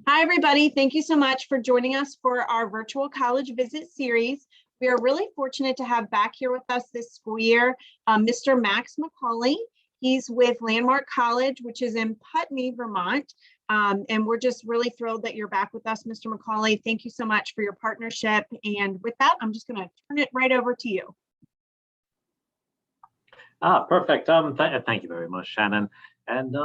Hi, everybody. Thank you so much for joining us for our virtual college visit series. We are really fortunate to have back here with us this school year, Mr. Max McAuley. He's with Landmark College, which is in Putney, Vermont. And we're just really thrilled that you're back with us, Mr. McAuley. Thank you so much for your partnership. And with that, I'm just going to turn it right over to you. Perfect. Thank you very much, Shannon. And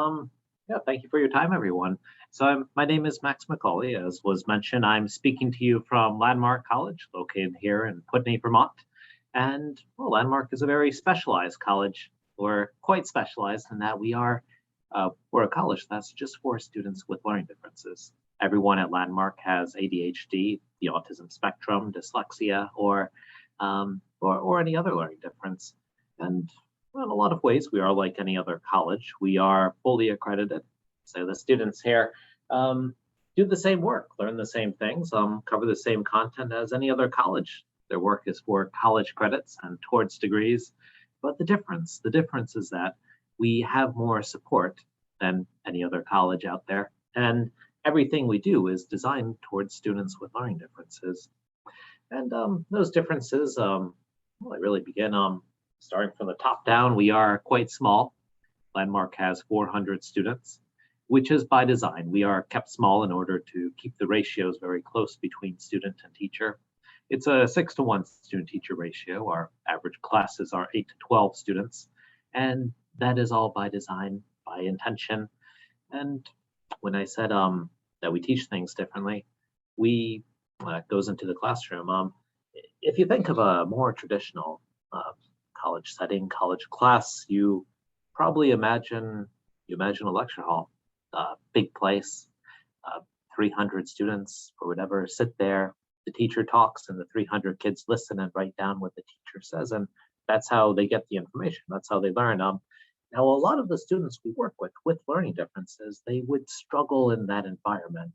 yeah, thank you for your time, everyone. So my name is Max McAuley. As was mentioned, I'm speaking to you from Landmark College, located here in Putney, Vermont. And well, Landmark is a very specialized college. We're quite specialized in that we're a college that's just for students with learning differences. Everyone at Landmark has ADHD, the autism spectrum, dyslexia, or any other learning difference. And well, in a lot of ways, we are like any other college. We are fully accredited. So the students here do the same work, learn the same things, cover the same content as any other college. Their work is for college credits and towards degrees. But the difference is that we have more support than any other college out there. And everything we do is designed towards students with learning differences. And those differences, well, they really begin starting from the top down. We are quite small. Landmark has 400 students, which is by design. We are kept small in order to keep the ratios very close between student and teacher. It's a 6-to-1 student-teacher ratio. Our average classes are 8 to 12 students, and that is all by design, by intention. And when I said that we teach things differently, we goes into the classroom. If you think of a more traditional college setting, college class, you probably imagine a lecture hall, big place, 300 students or whatever sit there. The teacher talks and the 300 kids listen and write down what the teacher says, and that's how they get the information. That's how they learn. Now, a lot of the students we work with learning differences, they would struggle in that environment.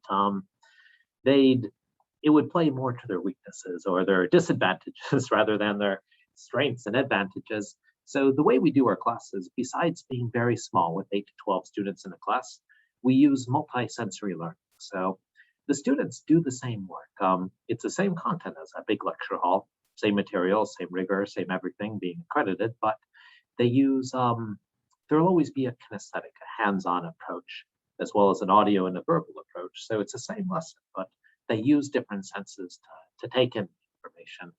It would play more to their weaknesses or their disadvantages rather than their strengths and advantages. So the way we do our classes, besides being very small with 8 to 12 students in a class, we use multi-sensory learning. So the students do the same work. It's the same content as a big lecture hall, same materials, same rigor, same everything being accredited, but they use, there'll always be a kinesthetic, a hands-on approach, as well as an audio and a verbal approach. So it's the same lesson, but they use different senses to take in information.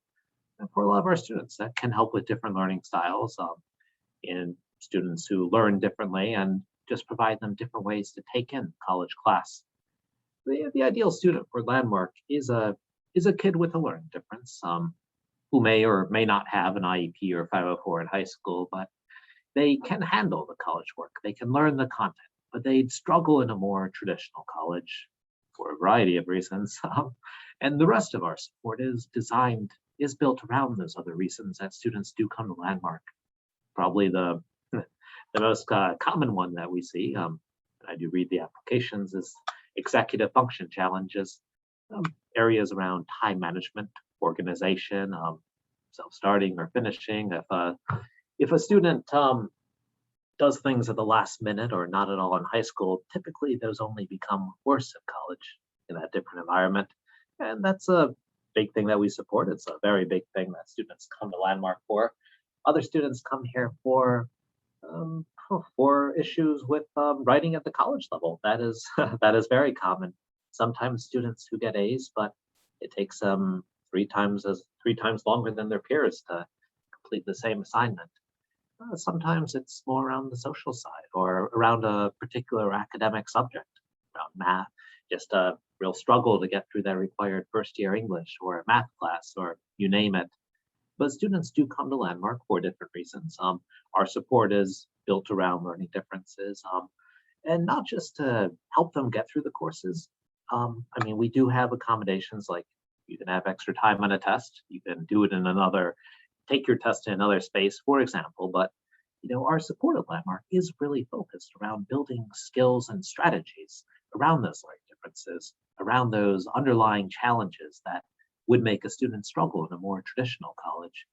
And for a lot of our students, that can help with different learning styles in students who learn differently and just provide them different ways to take in college class. The ideal student for Landmark is a kid with a learning difference who may or may not have an IEP or 504 in high school, but they can handle the college work. They can learn the content, but they'd struggle in a more traditional college for a variety of reasons. And the rest of our support is built around those other reasons that students do come to Landmark. Probably the most common one that we see, I do read the applications, is executive function challenges, areas around time management, organization, self-starting or finishing. If a student does things at the last minute or not at all in high school, typically those only become worse in college in that different environment. And that's a big thing that we support. It's a very big thing that students come to Landmark for. Other students come here for issues with writing at the college level. That is that is very common. Sometimes students who get A's, but it takes them 3 times longer than their peers to complete the same assignment. Sometimes it's more around the social side or around a particular academic subject, around math, just a real struggle to get through that required first-year English or a math class or you name it. But students do come to Landmark for different reasons. Our support is built around learning differences and not just to help them get through the courses. I mean, we do have accommodations like you can have extra time on a test. You can do it in take your test in another space, for example. But our support at Landmark is really focused around building skills and strategies around those learning differences, around those underlying challenges that would make a student struggle in a more traditional college.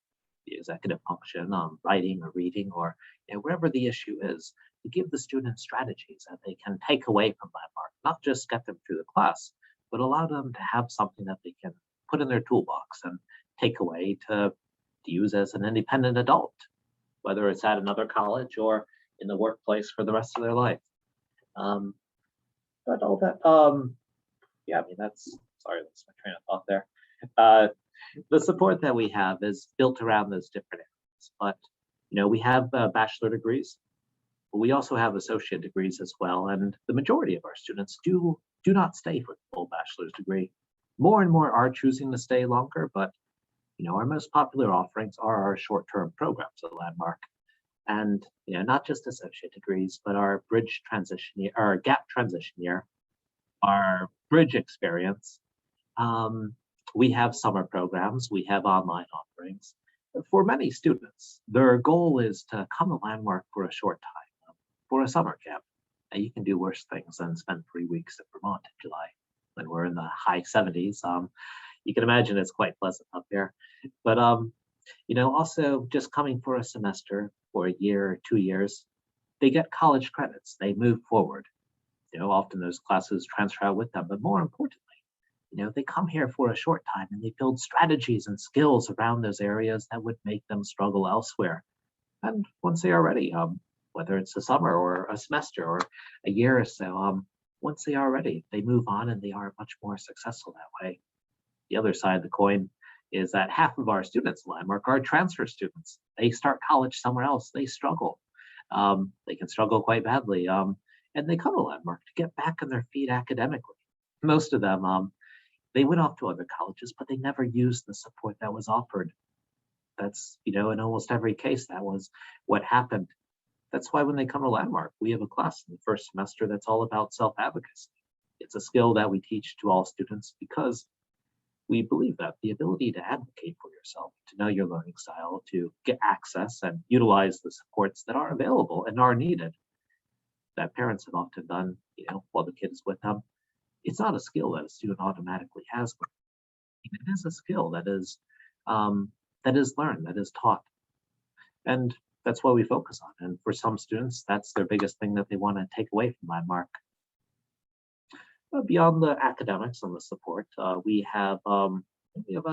The executive function, writing or reading, or wherever the issue is, to give the students strategies that they can take away from Landmark, not just get them through the class, but allow them to have something that they can put in their toolbox and take away to use as an independent adult, whether it's at another college or in the workplace for the rest of their life. But all that, yeah, I mean, that's my train of thought there. The support that we have is built around those different areas, but we have bachelor degrees, but we also have associate degrees as well, and the majority of our students do not stay for the full bachelor's degree. More and more are choosing to stay longer, but our most popular offerings are our short-term programs at Landmark. And not just associate degrees, but our bridge transition year, our gap transition year, our bridge experience. We have summer programs, we have online offerings. For many students, their goal is to come to Landmark for a short time, for a summer camp. And you can do worse things than spend 3 weeks in Vermont in July when we're in the high 70s. You can imagine it's quite pleasant up there. But also just coming for a semester or a year or 2 years, they get college credits, they move forward. Often those classes transfer out with them, but more importantly, they come here for a short time and they build strategies and skills around those areas that would make them struggle elsewhere. And once they are ready, whether it's a summer or a semester or a year or so, once they are ready, they move on and they are much more successful that way. The other side of the coin is that half of our students at Landmark are transfer students. They start college somewhere else, they struggle. They can struggle quite badly, and they come to Landmark to get back on their feet academically. Most of them, they went off to other colleges, but they never used the support that was offered. That's, in almost every case, that was what happened. That's why when they come to Landmark, we have a class in the first semester that's all about self-advocacy. It's a skill that we teach to all students because we believe that the ability to advocate for yourself, to know your learning style, to get access and utilize the supports that are available and are needed, that parents have often done, while the kid is with them. It's not a skill that a student automatically has. It is a skill that is learned, that is taught. And that's what we focus on. And for some students, that's their biggest thing that they want to take away from Landmark. But beyond the academics and the support, we have a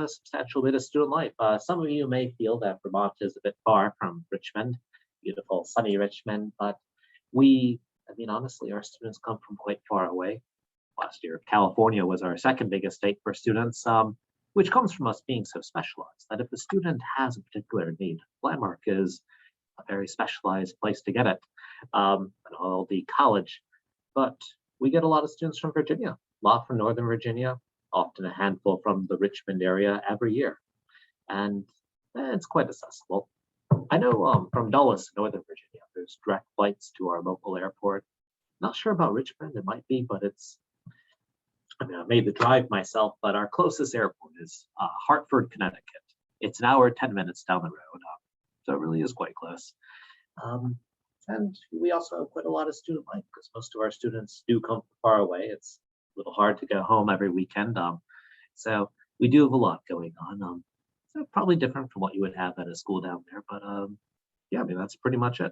substantial bit of student life. Some of you may feel that Vermont is a bit far from Richmond, beautiful sunny Richmond, but honestly, our students come from quite far away. Last year, California was our second biggest state for students, which comes from us being so specialized that if a student has a particular need, Landmark is a very specialized place to get it, and all the college. But we get a lot of students from Virginia, a lot from Northern Virginia, often a handful from the Richmond area every year. And it's quite accessible. I know from Dulles, Northern Virginia, there's direct flights to our local airport. Not sure about Richmond, it might be, but I made the drive myself, but our closest airport is Hartford, Connecticut. It's an hour, 10 minutes down the road, so it really is quite close. And we also have quite a lot of student life because most of our students do come from far away. It's a little hard to go home every weekend. So we do have a lot going on. So probably different from what you would have at a school down there, but yeah, that's pretty much it.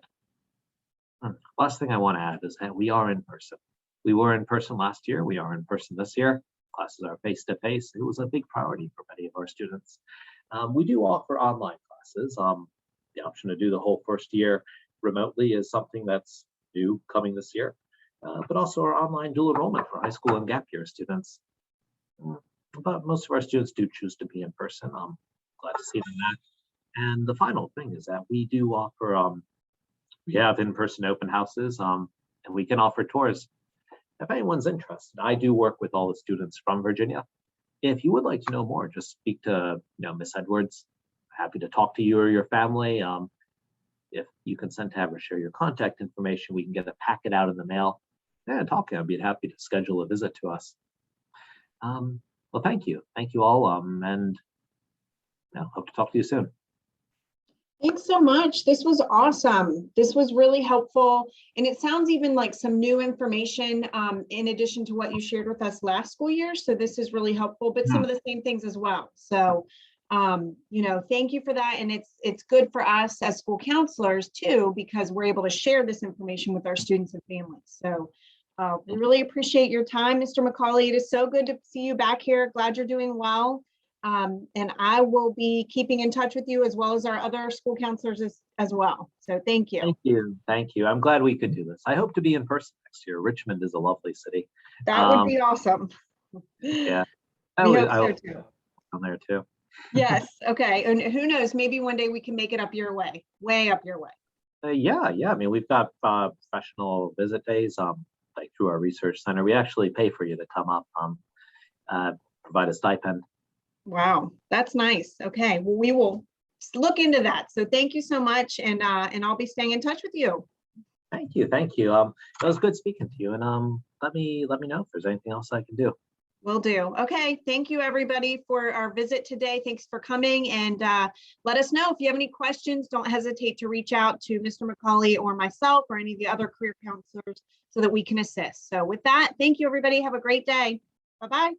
Last thing I want to add is that we are in person. We were in person last year. We are in person this year. Classes are face-to-face. It was a big priority for many of our students. We do offer online classes. The option to do the whole first year remotely is something that's new coming this year, but also our online dual enrollment for high school and gap year students. But most of our students do choose to be in person. I'm glad to see that. And the final thing is that we do offer, we have in-person open houses, and we can offer tours. If anyone's interested, I do work with all the students from Virginia. If you would like to know more, just speak to Miss Edwards. Happy to talk to you or your family. If you consent to have her share your contact information, we can get a packet out in the mail. And I'd be happy to schedule a visit to us. Well, thank you all, and hope to talk to you soon. Thanks so much. This was awesome. This was really helpful. And it sounds even like some new information in addition to what you shared with us last school year. So this is really helpful, but some of the same things as well. So Thank you for that. And it's good for us as school counselors too, because we're able to share this information with our students and families. So we really appreciate your time, Mr. McAuley. It is so good to see you back here. Glad you're doing well. And I will be keeping in touch with you as well as our other school counselors as well. So thank you. Thank you. Thank you. I'm glad we could do this. I hope to be in person next year. Richmond is a lovely city. That would be awesome. Yeah. We hope so too. I'm there too. Yes. Okay. And who knows, maybe one day we can make it up your way, way up your way. Yeah. I mean, we've got professional visit days, like through our research center. We actually pay for you to come up, provide a stipend. Wow, that's nice. Okay, well, we will look into that. So thank you so much, and I'll be staying in touch with you. Thank you. It was good speaking to you, and let me know if there's anything else I can do. Will do. Okay, thank you everybody for our visit today. Thanks for coming, and let us know if you have any questions. Don't hesitate to reach out to Mr. McAuley or myself or any of the other career counselors so that we can assist. So with that, thank you everybody. Have a great day. Bye-bye.